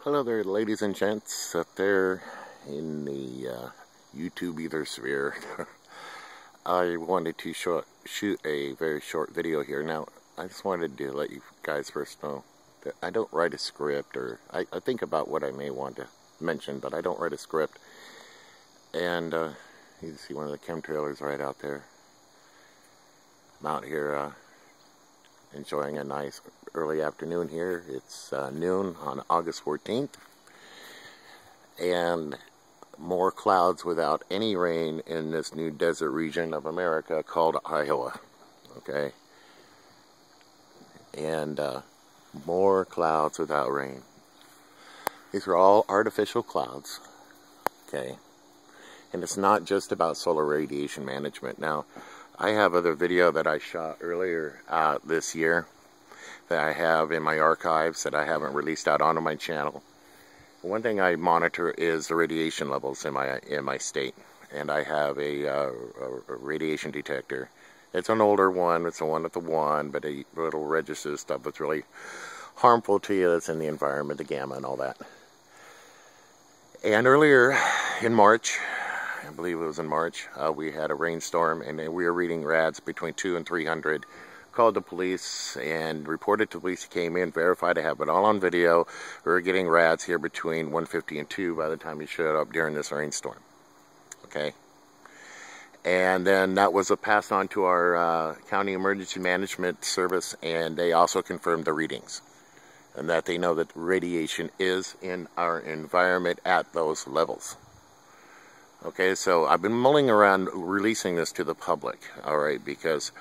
Hello there, ladies and gents up there in the YouTube ether sphere. I wanted to shoot a very short video here. Now, I just wanted to let you guys first know that I don't write a script, or I think about what I may want to mention, but I don't write a script. And you can see one of the chemtrailers right out there. I'm out here enjoying a nice early afternoon here. It's noon on August 14th, and more clouds without any rain in this new desert region of America called Iowa. Okay, and more clouds without rain. These are all artificial clouds. Okay, and it's not just about solar radiation management. Now, I have other video that I shot earlier this year that I have in my archives that I haven't released out onto my channel. One thing I monitor is the radiation levels in my state, and I have a radiation detector. It's an older one. It's the one at the one, but it'll register stuff that's really harmful to you that's in the environment, the gamma and all that. And earlier in March, I believe it was in March, we had a rainstorm, and we were reading rads between 200 and 300. Called the police and reported to police. Came in, verified. I have it all on video. We were getting rads here between 150 and 2 by the time he showed up during this rainstorm. Okay, and then that was passed on to our county emergency management service, and they also confirmed the readings and that they know that radiation is in our environment at those levels. Okay, so I've been mulling around releasing this to the public, all right, because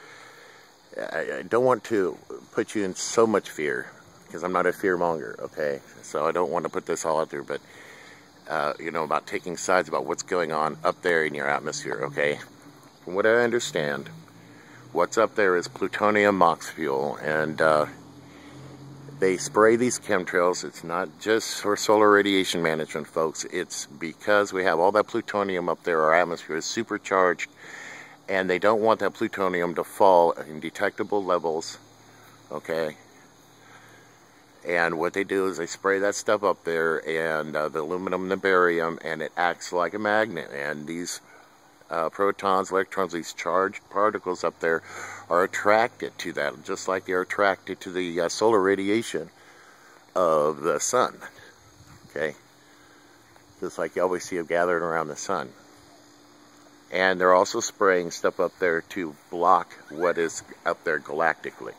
I don't want to put you in so much fear, because I'm not a fear monger, okay? So I don't want to put this all out there, but, you know, about taking sides about what's going on up there in your atmosphere, okay? From what I understand, what's up there is plutonium MOX fuel, and they spray these chemtrails. It's not just for solar radiation management, folks. It's because we have all that plutonium up there. Our atmosphere is supercharged, and they don't want that plutonium to fall in detectable levels, okay? And what they do is they spray that stuff up there, and the aluminum and the barium, and it acts like a magnet. And these protons, electrons, these charged particles up there are attracted to that, just like they're attracted to the solar radiation of the sun, okay? Just like you always see them gathered around the sun. And they're also spraying stuff up there to block what is up there galactically.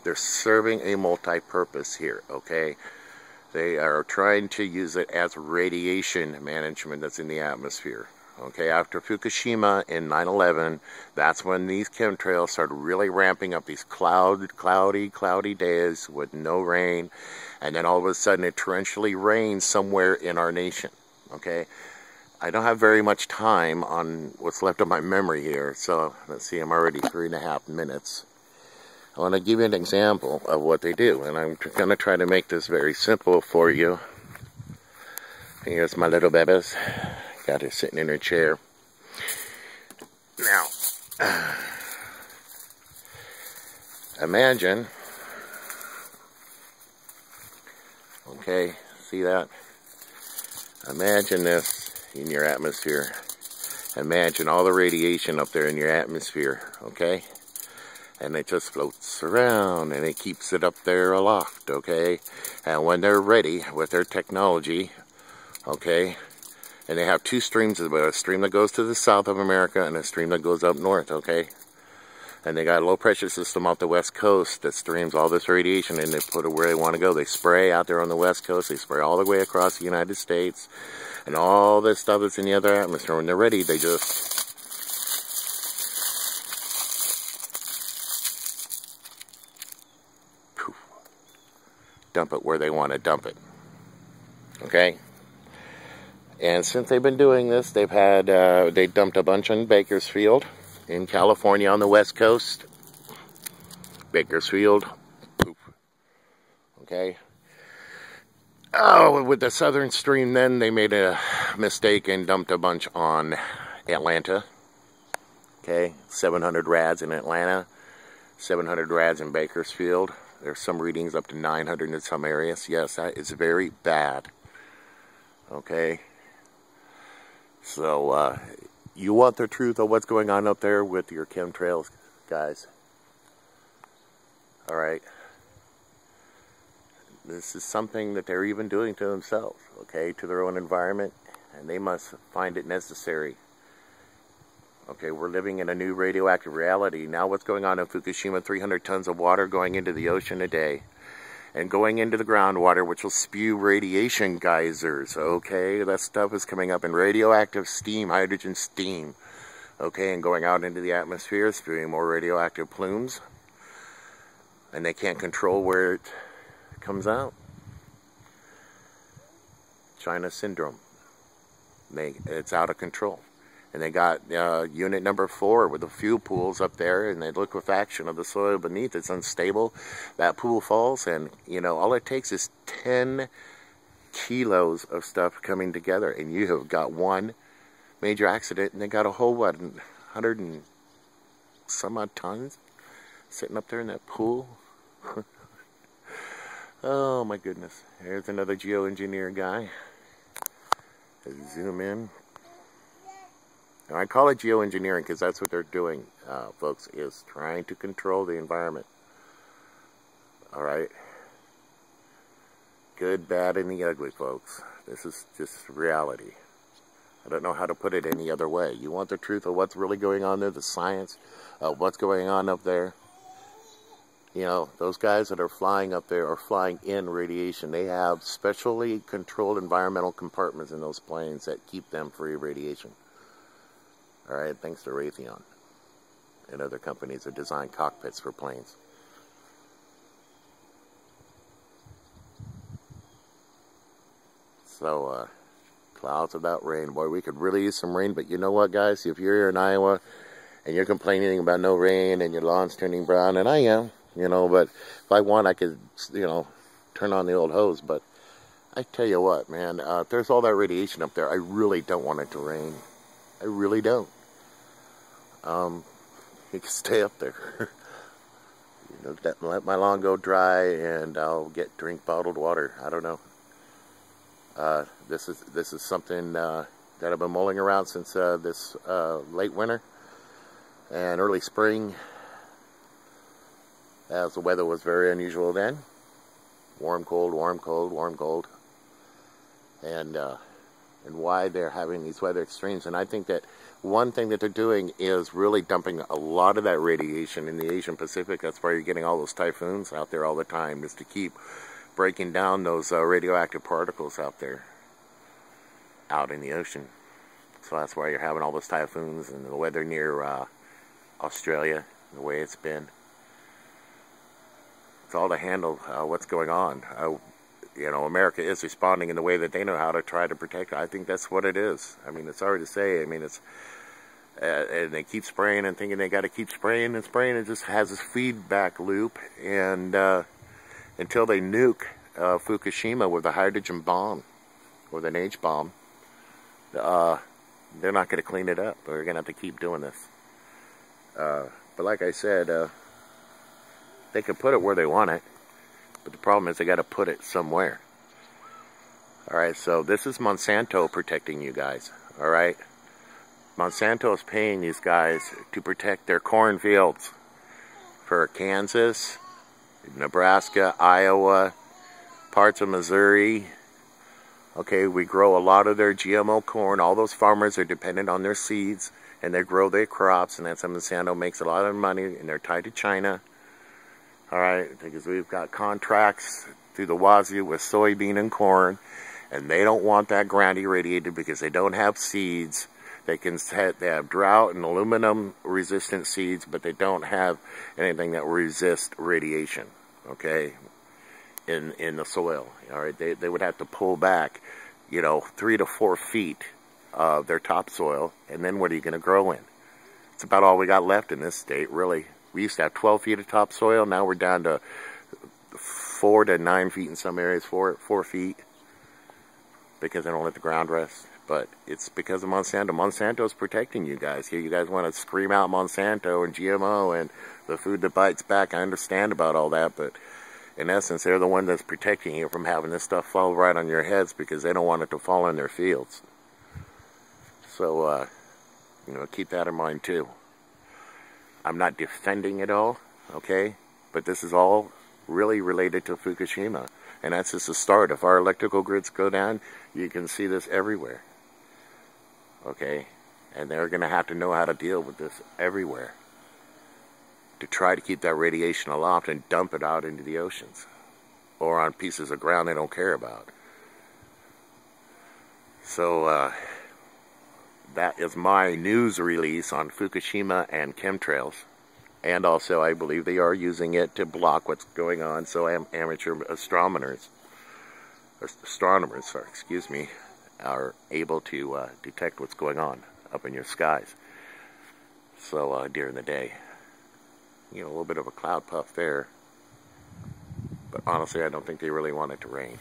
They're serving a multi-purpose here, okay? They are trying to use it as radiation management that's in the atmosphere. Okay, after Fukushima in 9/11, that's when these chemtrails started really ramping up, these cloudy days with no rain, and then all of a sudden it torrentially rains somewhere in our nation, okay? I don't have very much time on what's left of my memory here, so let's see, I'm already 3.5 minutes. I want to give you an example of what they do, and I'm going to try to make this very simple for you. Here's my little babies. Got her sitting in her chair. Now, imagine, okay, see that? Imagine this in your atmosphere. Imagine all the radiation up there in your atmosphere, okay? And it just floats around, and it keeps it up there aloft, okay? And when they're ready with their technology, okay, and they have two streams, a stream that goes to the south of America and a stream that goes up north, okay? And they got a low pressure system off the west coast that streams all this radiation, and they put it where they want to go. They spray out there on the west coast, they spray all the way across the United States, and all this stuff that's in the other atmosphere. When they're ready, they just poof, dump it where they want to dump it, okay? And since they've been doing this, they've had, they dumped a bunch in Bakersfield, in California on the west coast. Bakersfield, poof, okay? Oh, with the southern stream then, they made a mistake and dumped a bunch on Atlanta, okay? 700 rads in Atlanta, 700 rads in Bakersfield. There's some readings up to 900 in some areas. Yes, that is very bad. Okay? So, you want the truth of what's going on up there with your chemtrails, guys. Alright? This is something that they're even doing to themselves, okay, to their own environment, and they must find it necessary. Okay, we're living in a new radioactive reality. Now what's going on in Fukushima, 300 tons of water going into the ocean a day, and going into the groundwater, which will spew radiation geysers, okay? That stuff is coming up in radioactive steam, hydrogen steam, okay, and going out into the atmosphere, spewing more radioactive plumes, and they can't control where it comes out. China syndrome. It's out of control. And they got unit number 4 with the fuel pools up there, and the liquefaction of the soil beneath. It's unstable. That pool falls, and you know, all it takes is 10 kilos of stuff coming together, and you have got one major accident, and they got a whole, what, 100 and some odd tons sitting up there in that pool. Oh my goodness. Here's another geoengineer guy. Let's zoom in. Now, I call it geoengineering because that's what they're doing, folks, is trying to control the environment. Alright? Good, bad, and the ugly, folks. This is just reality. I don't know how to put it any other way. You want the truth of what's really going on there, the science of what's going on up there? You know, those guys that are flying up there are flying in radiation. They have specially controlled environmental compartments in those planes that keep them free of radiation. Alright, thanks to Raytheon and other companies that design cockpits for planes. So, clouds without rain. Boy, we could really use some rain, but you know what, guys? If you're here in Iowa and you're complaining about no rain and your lawn's turning brown, and I am, you know, but if I want, I could, you know, turn on the old hose. But I tell you what, man, if there's all that radiation up there, I really don't want it to rain. I really don't. You can stay up there. You know, let my lawn go dry, and I'll drink bottled water. I don't know. This is something that I've been mulling around since this late winter and early spring, as the weather was very unusual then. Warm, cold, warm, cold, warm, cold. And why they're having these weather extremes. And I think that one thing that they're doing is really dumping a lot of that radiation in the Asian Pacific. That's why you're getting all those typhoons out there all the time, is to keep breaking down those radioactive particles out there, out in the ocean. So that's why you're having all those typhoons and the weather near Australia, the way it's been. It's all to handle what's going on. You know, America is responding in the way that they know how to try to protect. I think that's what it is. I mean, it's hard to say. I mean, it's and they keep spraying and thinking they got to keep spraying and spraying. It just has this feedback loop, and until they nuke Fukushima with a hydrogen bomb or an H bomb, they're not going to clean it up. They're going to have to keep doing this. But like I said, they can put it where they want it. But the problem is they got to put it somewhere. Alright, so this is Monsanto protecting you guys. Alright? Monsanto is paying these guys to protect their cornfields for Kansas, Nebraska, Iowa, parts of Missouri. Okay, we grow a lot of their GMO corn. All those farmers are dependent on their seeds, and they grow their crops, and that's how Monsanto makes a lot of money, and they're tied to China. Alright, because we've got contracts through the wazoo with soybean and corn, and they don't want that ground irradiated because they don't have seeds. They have drought and aluminum resistant seeds, but they don't have anything that will resist radiation, okay, in the soil. Alright, they would have to pull back, you know, 3 to 4 feet of their topsoil, and then what are you going to grow in? It's about all we got left in this state, really. We used to have 12 feet of topsoil. Now we're down to 4 to 9 feet in some areas, 4 feet, because they don't let the ground rest. But it's because of Monsanto. Monsanto is protecting you guys. Here, you guys want to scream out Monsanto and GMO and the food that bites back. I understand about all that, but in essence, they're the one that's protecting you from having this stuff fall right on your heads because they don't want it to fall in their fields. So, you know, keep that in mind too. I'm not defending it all, okay? But this is all really related to Fukushima. And that's just the start. If our electrical grids go down, you can see this everywhere. Okay? And they're going to have to know how to deal with this everywhere to try to keep that radiation aloft and dump it out into the oceans or on pieces of ground they don't care about. So that is my news release on Fukushima and chemtrails. And also, I believe they are using it to block what's going on, so amateur astronomers, are able to detect what's going on up in your skies. So during the day, you know, a little bit of a cloud puff there, but honestly, I don't think they really want it to rain.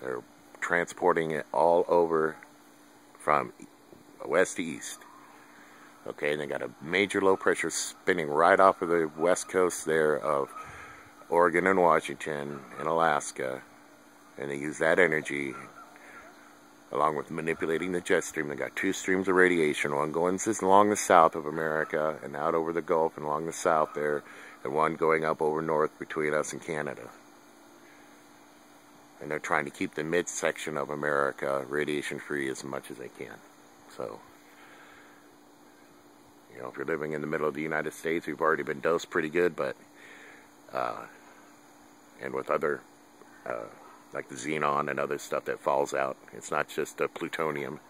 They're transporting it all over from west to east. Okay, and they got a major low pressure spinning right off of the west coast there of Oregon and Washington and Alaska. And they use that energy along with manipulating the jet stream. They got two streams of radiation, one going along the south of America and out over the Gulf and along the south there, and one going up over north between us and Canada. And they're trying to keep the midsection of America radiation free as much as they can. So, you know, if you're living in the middle of the United States, we've already been dosed pretty good, but, and with other, like the xenon and other stuff that falls out, it's not just plutonium,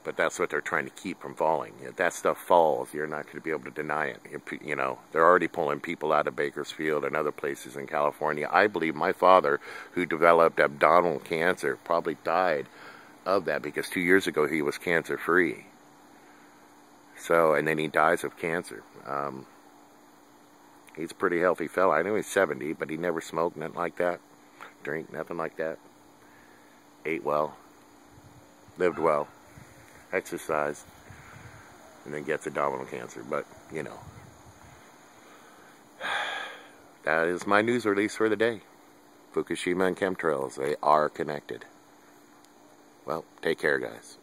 but that's what they're trying to keep from falling. If that stuff falls, you're not going to be able to deny it. You know, they're already pulling people out of Bakersfield and other places in California. I believe my father, who developed abdominal cancer, probably died of that because 2 years ago he was cancer-free. So, and then he dies of cancer. He's a pretty healthy fella. I know he's 70, but he never smoked, nothing like that. Drink, nothing like that. Ate well. Lived well. Exercised. And then gets abdominal cancer. But, you know. That is my news release for the day. Fukushima and chemtrails, they are connected. Well, take care, guys.